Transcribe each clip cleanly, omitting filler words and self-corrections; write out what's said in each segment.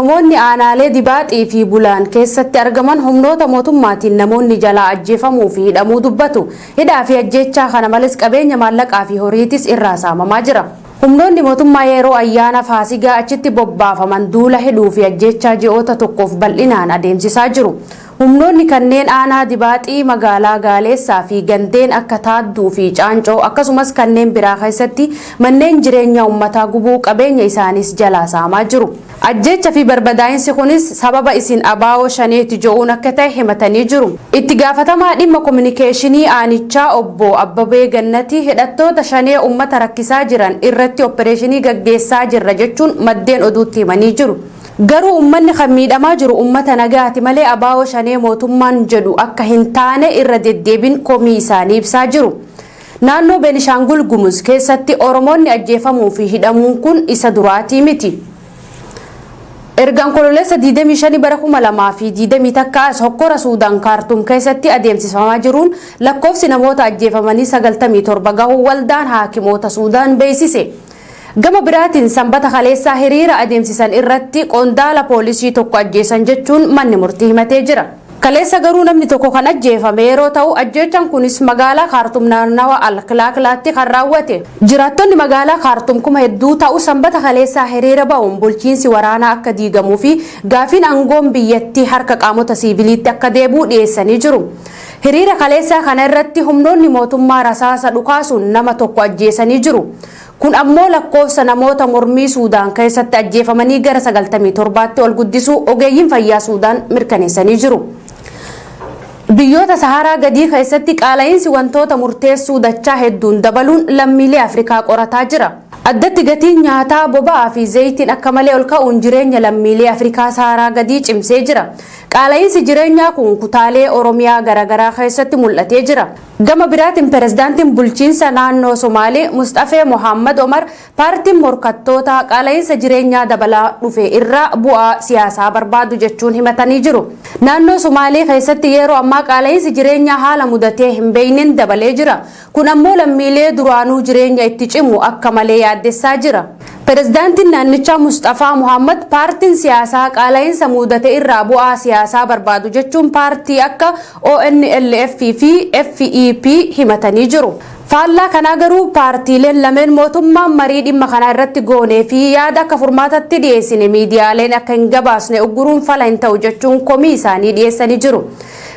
Oromoonni aanaalee dibaaxii fi bulaan keessatti argaman humnoota mootummaatiin namoonni jalaa ajjeefamuu fi hidhamuu dubbatu. Hidhaa fi ajjeechaa kana malees qabeenya maallaqaa fi horiitis irraa saamamaa jira. Humnoonni mootummaa yeroo ayyaana Faasigaa achitti bobbaafaman duula hidhuu fi ajjeechaa ji'oota tokkoof bal'inaan adeemsisaa jiru. Humnoonni kanneen aanaa dibaaxii magaalaa Gaaleessaa fi gandeen akka Taadduu fi Caancoo akkasumas kanneen biraa keessatti manneen jireenyaa uummataa gubuu qabeenya isaanis jalaa saamaa jiru. Ajjeecha fi barbadaa'insi kunis sababa isin abaa'oo shaneeti jechuun akka ta'e himatanii jiru. Itti gaafatamaa dhimma kominikeeshinii aanichaa obbo Abbabee Gannati hidhattoota shanee uummata rakkisaa jiran irratti opereeshinii gaggeessaa jirra jechuun maddeen oduutti himanii jiru. Garuu uummanni kan miidhamaa jiru uummata nagaati malee abaa'oo shanee mootummaan jedhu akka hin taane irra deddeebiin komii isaanii ibsaa jiru. Naannoo Beenishaangul Gumuz keessatti Oromoonni ajjeefamuu fi hidhamuun kun isa duraatii miti. Ergaan kololeessa 25 bara 2020 takka hokkora Suudaan Kaartum keessatti adeemsifamaa jiruun lakkoofsi namoota ajjeefamanii 97 gahuu waldaan haakimoota Suudaan beeksise. Gama biraatiin sanbata kaleessaa hiriira adeemsisan irratti qondaala poolisii tokko ajjeesan jechuun manni murtii himatee jira. Kaleessa garuu namni tokko kan ajjeefame yeroo ta'u ajjeechaan kunis magaalaa Kaartum naannawa Alklaaklaatti kan raawwate. Jiraattonni magaalaa Kaartum kuma hedduu ta'u sanbata kaleessaa hiriira ba'uun bulchiinsi waraanaa akka diigamuu fi gaafiin aangoon biyyattii harka qaamota siviiliitti akka deebi'u dhiyeessanii jiru. Hiriira kaleessaa kana irratti humnoonni mootummaa rasaasa dhukaasuun nama tokko ajjeesanii jiru. Kun ammoo lakkoofsa namoota mormii Suudaan keessatti ajjeefamanii gara 97tti ol guddisuu ogeeyyiin fayyaa Suudaan mirkaneessanii jiru. Biyyoota Saharaa gadii keessatti qaala'insi wantoota murteessuu dachaa hedduun dabaluun lammiilee Afrikaa qorataa jira. Addatti gatiin nyaataa, boba'aa fi zayitiin akka malee ol ka'uun jireenya lammiilee Afrikaa Saharaa gadii cimsee jira. Qaala'insi jireenyaa kun kutaalee Oromiyaa garaagaraa keessatti mul'atee jira. Gama biraatiin pirezidaantiin bulchiinsa naannoo Somaalee Mustafee Mohammad Omar paartiin morkattoota qaala'insa jireenyaa dabalaa dhufe irraa bu'aa siyaasaa barbaadu jechuun himatanii jiru. Naannoo Somaalee keessatti yeroo ammaa qaala'insi jireenyaa haala mudatee hin beekneen dabalee jira. Kun ammoo lammiilee duraanuu jireenya itti cimu akka malee yaaddessaa jira. Pirezidaantiin naannichaa Mustafaa Mohammad paartiin siyaasaa qaala'insa mudate irraa bu'aa siyaasaa barbaadu jechuun paartii akka ONLF fi FEP himatanii jiru. Faallaa kanaa garuu paartiileen lameen mootummaan marii dhimma kana irratti goonee fi yaada akka furmaatatti dhiyeessine miidiyaaleen akka hin gabaasne ugguruun fala hin ta'u jechuun komii isaanii dhiyeessanii jiru.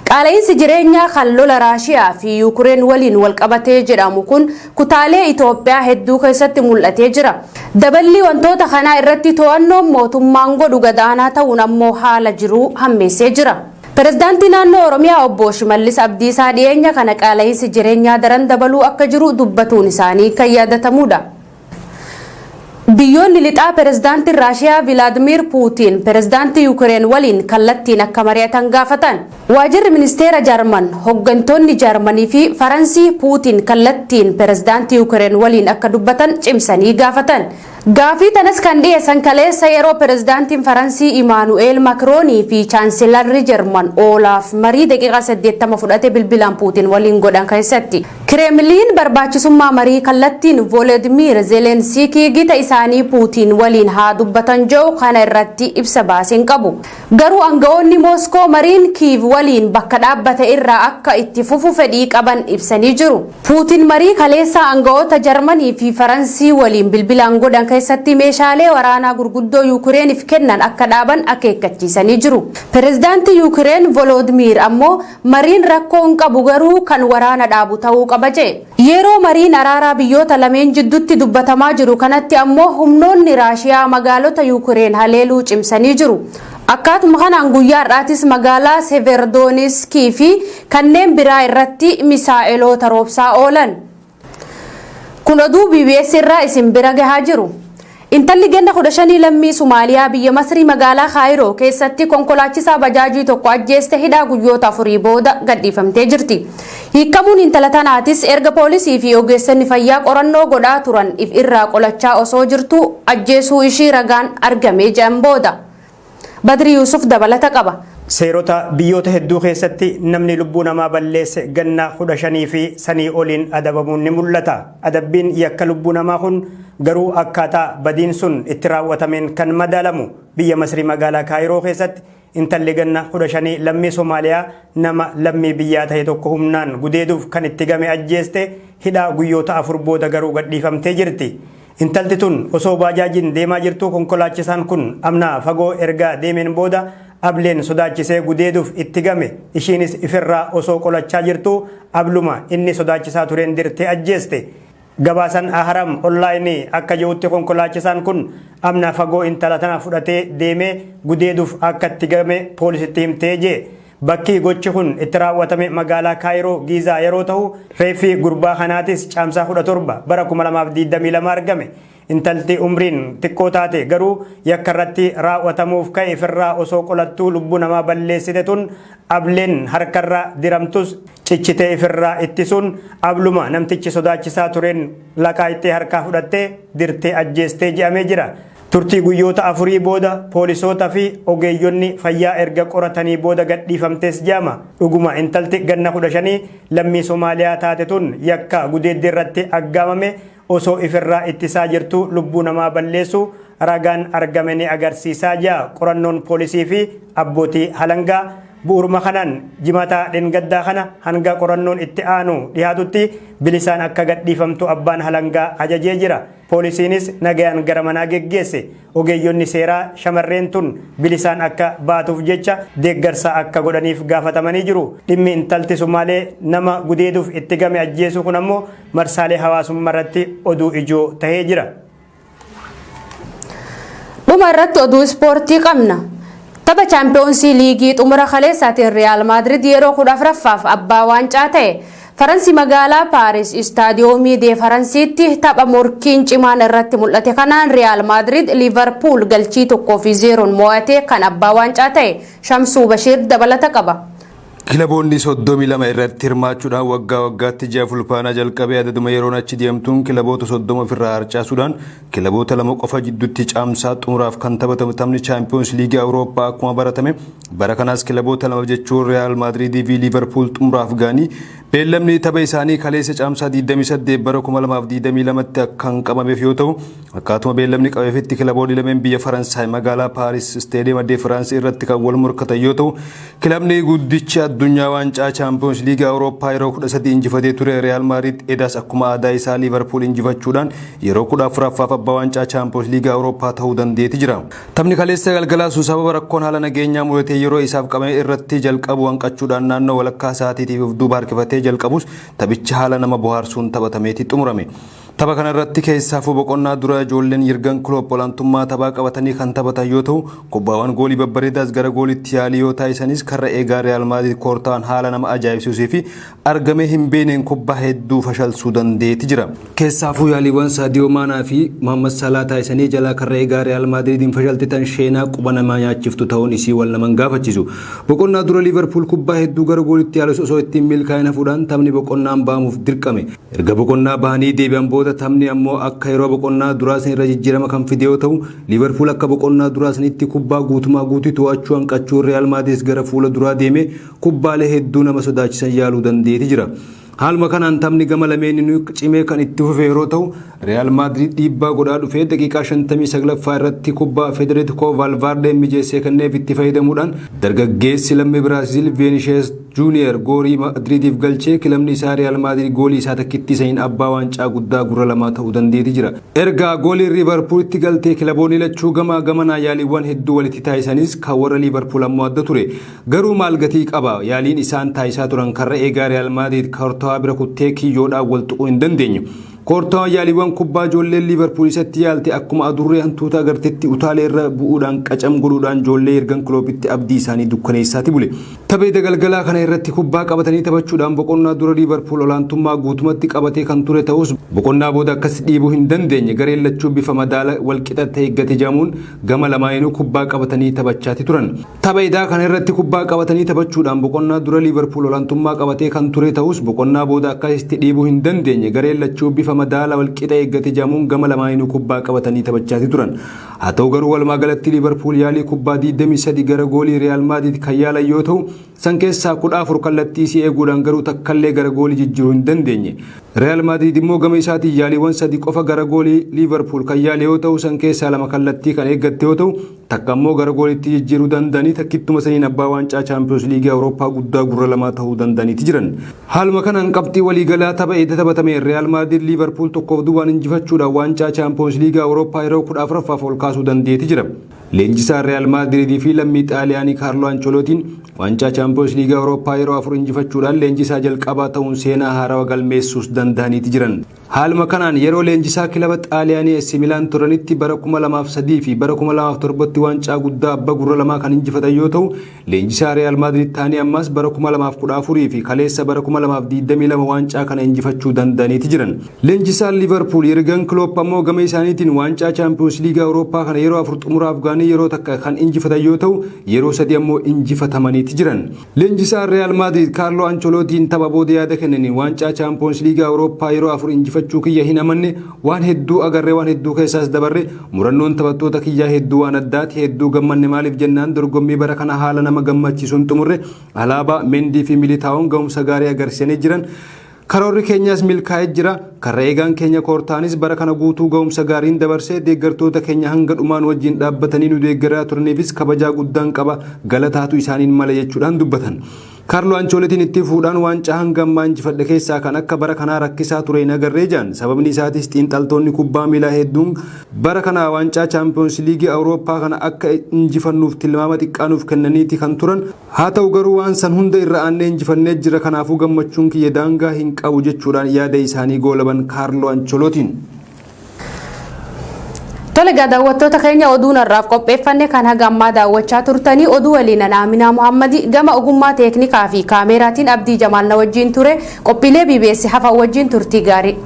Qaala'insi jireenyaa kan lola Raashiyaa fi Yuukireen waliin walqabatee jedhamu kun kutaalee Itoophiyaa hedduu keessatti mul'atee jira. Daballi wantoota kanaa irratti to'annoon mootummaan godhu gadaanaa ta'uun ammoo haala jiru hammeessee jira. Pirezidaantii naannoo Oromiyaa obbo Shimallis Abdiisaa dhiyeenya kana qaala'insi jireenyaa daran dabaluu akka jiru dubbatuun isaanii kan yaadatamudha. Biyyoonni lixaa pirezidaantiin Raashiyaa Vilaadimir Puutiin pirezidaantii Yuukireen waliin kallattiin akka mari'atan gaafatan. Waajjirri ministeera Jarman hooggantoonni Jarmanii fi Faransii Puutiin kallattiin pirezidaantii Yuukireen waliin akka dubbatan cimsanii gaafatan. Gaafii tanas kan dhiyeessan kaleessa yeroo pirezidaantiin Faransii Imaanu'eel Makroonii fi chaanselarri Jarman Olaaf marii daqiiqaa 80 fudhate bilbilaan Puutiin waliin godhan keessatti. Kireemliin barbaachisummaa marii kallattiin Volodimir Zelenskii gita isaanii Puutiin waliin haa dubbatan jedhu kana irratti ibsa baasin qabu. Garuu aangawoonni Mooskoo mariin Kiiv waliin bakka dhaabbate irraa akka itti fufu fedhii qaban ibsanii jiru. Puutiin marii kaleessa aangawoota Jarmanii fi Faransii waliin bilbilaan godhan keessatti meeshaalee waraanaa gurguddoo Yuukireeniif kennan akka dhaaban akeekkachiisanii jiru. Pirezidaantii Yuukireen Volodimir ammoo mariin rakkoon qabu garuu kan waraana dhaabu ta'uu qaba jedhe. Yeroo mariin araaraa biyyoota lameen jidduutti dubbatamaa jiru kanatti ammoo humnoonni Raashiyaa magaalota Yuukireen haleeluu cimsanii jiru. Akkaatuma kanaan guyyaa har'aatis magaalaa Severodonetskii fi kanneen biraa irratti misaa'iloota roobsaa oolan. Kun oduu BBS irraa isin bira gahaa jiru. Intalli ganna 15 lammii Somaaliyaa biyya Masrii magaalaa Kaayiroo keessatti konkolaachisaa bajaajii tokko ajjeeste hidhaa guyyoota 4 booda gadhiifamtee jirti. Hiikamuun intala tanaatis erga poolisii fi ogeessonni fayyaa qorannoo godhaa turan if irraa qolachaa osoo jirtu ajjeesuu ishii ragaan argamee jedhan booda. Badri Yusuf dabalata qaba. Seerota biyyoota hedduu keessatti namni lubbuu namaa balleesse ganna 15 fi sanii oliin adabamuun ni mul'ata. Adabbiin yakka lubbuu namaa kun garuu akkaataa badiin sun itti raawwatameen kan madaalamu. Biyya Masrii magaalaa Kaayiroo keessatti intalli ganna 15 lammii Somaaliyaa nama lammii biyyaa ta'e tokko humnaan gudeeduuf kan itti game ajjeeste hidhaa guyyoota 4 booda garuu gadhiifamtee jirti. Intalti tun osoo baajaajiin deemaa jirtu konkolaachisaan kun amna fagoo erga deemeen booda ableen sodaachisee gudeeduuf itti game. Ishiinis ifirraa osoo qolachaa jirtu abluma inni sodaachisaa tureen dirtee ajjeeste. Gabaasan Aharam online akka jirutti konkolaachisaan kun amna fagoo intala tana fudhatee deemee gudeeduuf akka itti game poolisitti himtee jee. Bakki gochi kun itti raawwatame magaalaa Kaayiroo Giizaa yeroo ta'u reeffi gurbaa kanaatis caamsaa 17 bara 2022 argame. Intalti umriin xiqqoo taate garuu yakka irratti raawwatamuuf ka'e ifirraa osoo qolattuu lubbuu namaa balleessite tun ableen harkarra diramtus cichitee ifirraa ittisuun abluma namtichi sodaachisaa tureen laqaa ittee harkaa fudhattee dirtee ajjeestee jedhamee jira. Turtii guyyoota 4 booda poolisoota fi ogeeyyonni fayyaa erga qoratanii booda gadhiifamtees jedhama. Dhuguma intalti ganna 15 lammii Somaaliyaa taate tun yakka gudeeddii irratti aggaamame osoo ifirraa ittisaa jirtu lubbuu namaa balleessu ragaan argame ni agarsiisaa jira. Qorannoon poolisii fi abbootii halangaa bu'uuruma kanaan jimataa dhengaddaa kana hanga qorannoon itti aanu dhiyaatutti bilisaan akka gadhiifamtu abbaan halangaa ajajee jira. Poolisiinis nagayaan gara manaa geggeesse. Ogeeyyonni seeraa shamarreen tun bilisaan akka baatuuf jecha deeggarsa akka godhaniif gaafatamanii jiru. Dhimmi intalti Sumaalee nama gudeeduuf itti game ajjeesuu kun ammoo marsaalee hawaasummaa irratti oduu ijoo tahee jira. Dhuma irratti oduu ispoortii qabna. Tapha Chaampiyoonsii Liigii xumura kaleessaatiin Riyaal Maadiriid yeroo 14ffaaf abbaa waancaa ta'e. Faransi magaalaa Paaris istaadiyoomii dee Faransiitti tapha morkiin cimaan irratti mul'ate kanaan Riyaal Maadiriid Liverpool galchii 1-0 mo'atee kan abbaa waancaa ta'e. Shamsuu Bashiir dabalata qaba. Kilaboonni 32 irratti hirmaachuudhaan waggaa waggaatti ji'a fulbaanaa jalqabee adaduma yeroon achi deemtuun kilaboota 30 ofirraa harcaasuudhaan kilaboota 2 qofa jidduutti caamsaa xumuraaf kan taphatamu taphni Chaampiyoons Liigii Awurooppaa akkuma baratame bara kanaas kilaboota 2 jechuun Riyaal Maadiriidii fi Liverpool xumuraaf ga'anii beellamni tapha isaanii kaleessa caamsaa 28 bara 2022tti kan qabameef yoo ta'u akkaatuma beellamni qabeefetti kilaboonni lameen biyya Faransaay magaalaa Paaris Isteediyeema de Firaansi irratti kan wal morkatan yoo ta'u kilabni guddichi addunyaa waancaa Chaampiyoons Liigii Awurooppaa yeroo 13 injifatee ture Riyaal Maadiriid edaas akkuma aadaa isaa Liverpool injifachuudhaan yeroo 14ffaaf abbaa waancaa Chaampiyoons Liigii Awurooppaa ta'uu dandeetti jira. Taphni kaleessa galgalaa sababa rakkoon haala nageenyaa mudate yeroo isaaf qabame irratti jalqabu hanqachuudhaan naannoo walakkaa sa'aatiitiif duuba harkifatee jalqabus taphicha haala nama bohaarsuun taphatameeti xumurame. Tapha kana irratti keessaafuu boqonnaa dura ijoolleen Yirgan Klopp olaantummaa taphaa qabatanii kan taphatan yoo ta'u kubbaawwan goolii babbareedaas gara gooliitti yaalii yoo taasisanis karra eegaa Riyaal Maadiriid koortaan haala nama ajaa'ibsiisuu fi argamee hin beekneen kubbaa hedduu fashalsuu dandeetti jira. Keessaafuu yaaliiwwan Saadiyoo Maanaa fi Mohaammed Salaa taasisanii jalaa karra eegaa Riyaal Maadiriidiin fashaltitan sheenaa quba namaa nyaachiftu ta'uun isii wal naman gaafachiisu. Boqonnaa dura Liverpool kubbaa hedduu gara gooliitti yaalus osoo ittiin milkaa'ina fuudhaan taphni boqonnaan ba'amuuf dirqame. Erga boqonnaa bahanii deebi'an booda taphni ammoo akka yeroo boqonnaa duraasan irra jijjiirama kan fide yoo ta'u Liverpool akka boqonnaa duraasanitti kubbaa guutumaa guutuu to'achuu hanqachuu Real Madrid gara fuula duraa deeme kubbaalee hedduu nama sodaachisan yaaluu dandeetti jira. Haaluma kanaan taphni gama lameeninuu cimee kan itti fufe yeroo ta'u Real Madrid dhiibbaa godhaa dhufee daqiiqaa 59ffaa irratti kubbaa Federico Valverde mijeessee kenneef itti fayyadamuudhaan dargaggeessi lammii Biraazil Vinicius Junior goolii Madridiif galchee kilabni isaa Real Madrid goolii isaa takkitti isaanii abbaa waancaa guddaa gurra lamaa ta'uu dandeetti jira. Erga goolii Liverpoolitti galtee kilaboonni lachuu gamanaa yaaliiwwan hedduu walitti taasisanis kan warra Liverpool ammoo adda ture. Garuu maal gatii qaba yaaliin isaan taasisaa turan karra eegaa Real Madrid Courtois bira kuttee kiyyoodhaan wal tuquu hin dandeenye. Courtois yaaliiwwan kubbaa ijoolleen Liverpool isatti yaalte akkuma adurree hantuuta agarteetti utaalee irra bu'uudhaan qacam godhuudhaan ijoollee Yirgan Kloppitti abdii isaanii dukkaneessaati bule. Tapha galgalaa kana irratti kubbaa qabatanii taphachuudhaan boqonnaa dura Liverpool olaantummaa guutumatti qabatee kan ture ta'us boqonnaa booda akkas dhiibuu hin dandeenye gareen lachuu bifa madaala wal qixatte eeggate jaamuun gama lamaanuu kubbaa qabatanii taphachaati turan. Tapha kana irratti kubbaa qabatanii taphachuudhaan boqonnaa dura Liverpool olaantummaa qabatee kan ture ta'us boqonnaa booda akkasitti dhiibuu hin dandeenye gareen lachuu bifa bifa madaala wal qixa eeggate jedhamuun gama lamaanuu kubbaa qabatanii taphachaa turan. Haa ta'u garuu walumaa galatti Liverpool yaalii kubbaa 23 gara goolii Real Madrid kan yaalan yoo ta'u san keessaa 14 kallattii si eeguudhaan garuu takkallee gara goolii jijjiiruu hin dandeenye. Real Madrid immoo gama isaatiin yaaliiwwan 3 qofa gara goolii Liverpool kan yaale yoo ta'u san keessaa 2 kallattii kan eeggatte yoo ta'u takka immoo gara gooliitti jijjiiruu danda'anii takkittuma saniin abbaa waancaa Champions League Awurooppaa guddaa gurra lamaa ta'uu danda'aniiti jiran. Haaluma kanaan qabxii waliigalaa tapha edda taphatame Real Madrid Liverpool tokkoof duwwaan injifachuudhaan waancaa Champions League Awurooppaa yeroo 14ffaaf ol kaasuu dandeetti jira. Leenjisaa Real Madrid fi lammii Xaaliyaanii Carlo Ancelotti waancaa Champions League Awurooppaa yeroo 4 injifachuudhaan leenjisaa jalqabaa ta'uun seenaa haarawaa galmeessuus danda'aniiti jiran. Haaluma kanaan yeroo leenjisaa kilaba Xaaliyaanii AC Milan turanitti bara 2003 fi bara 2007tti waancaa guddaa abbaa gurra lamaa kan injifatan yoo ta'u leenjisaa Real Madrid ta'anii ammas bara 2014 fi kaleessa bara 2022 waancaa kana injifachuu danda'aniiti jiran. Leenjisaa Liverpool Jurgen Klopp ammoo gama isaaniitiin waancaa Champions League Awurooppaa kana yeroo 4 xumuraaf gaanii yeroo takka kan injifatan yoo ta'u yeroo 3 ammoo injifatamaniiti jiran. Leenjisaa Real Madrid Carlo Ancelottiin tapha booda yaada kennanii waancaa Champions League Awurooppaa yeroo 4 injifachuu kiyya hin amanne waan hedduu agarree waan hedduu keessaas dabarre murannoon taphattoota kiyyaa hedduu waan addaati hedduu gammanne maaliif jennaan dorgommii bara kana haala nama gammachiisuun xumurre alaabaa Mendii fi Militaa'oon ga'umsa gaarii agarsiisanii jiran. Karoorri keenyaas milkaa'ee jira. Karra eegaan keenya koortaanis bara kana guutuu ga'umsa gaariin dabarsee deeggartoota keenya hanga dhumaan wajjin dhaabbatanii nu deeggaraa turaniifis kabajaa guddaan qaba galataatu isaaniin mala jechuudhaan dubbatan. Carlo Ancelottiin itti fuudhaan waancaa hanga ammaa injifadhe keessaa kan akka bara kanaa rakkisaa ture hin agarree jaan sababni isaatis xiinxaltoonni kubbaa miilaa hedduun bara kana waancaa Champions League Awurooppaa kana akka injifannuuf tilmaama xiqqaanuuf kennaniiti kan turan. Haa ta'u garuu waan san hunda irra aannee injifannee jira kanaafuu gammachuun kiyya daangaa hin qabu jechuudhaan yaada isaanii goolaban Carlo Ancelottiin. Tole daawwattoota keenya oduu narraaf qopheeffanne kan haga ammaa daawwachaa turtanii oduu waliin Aminaa Muhammadi gama ogummaa teeknikaa fi kaameraatiin Abdii Jamaal na wajjin ture qophiilee BBS hafan wajjin turtii gaarii.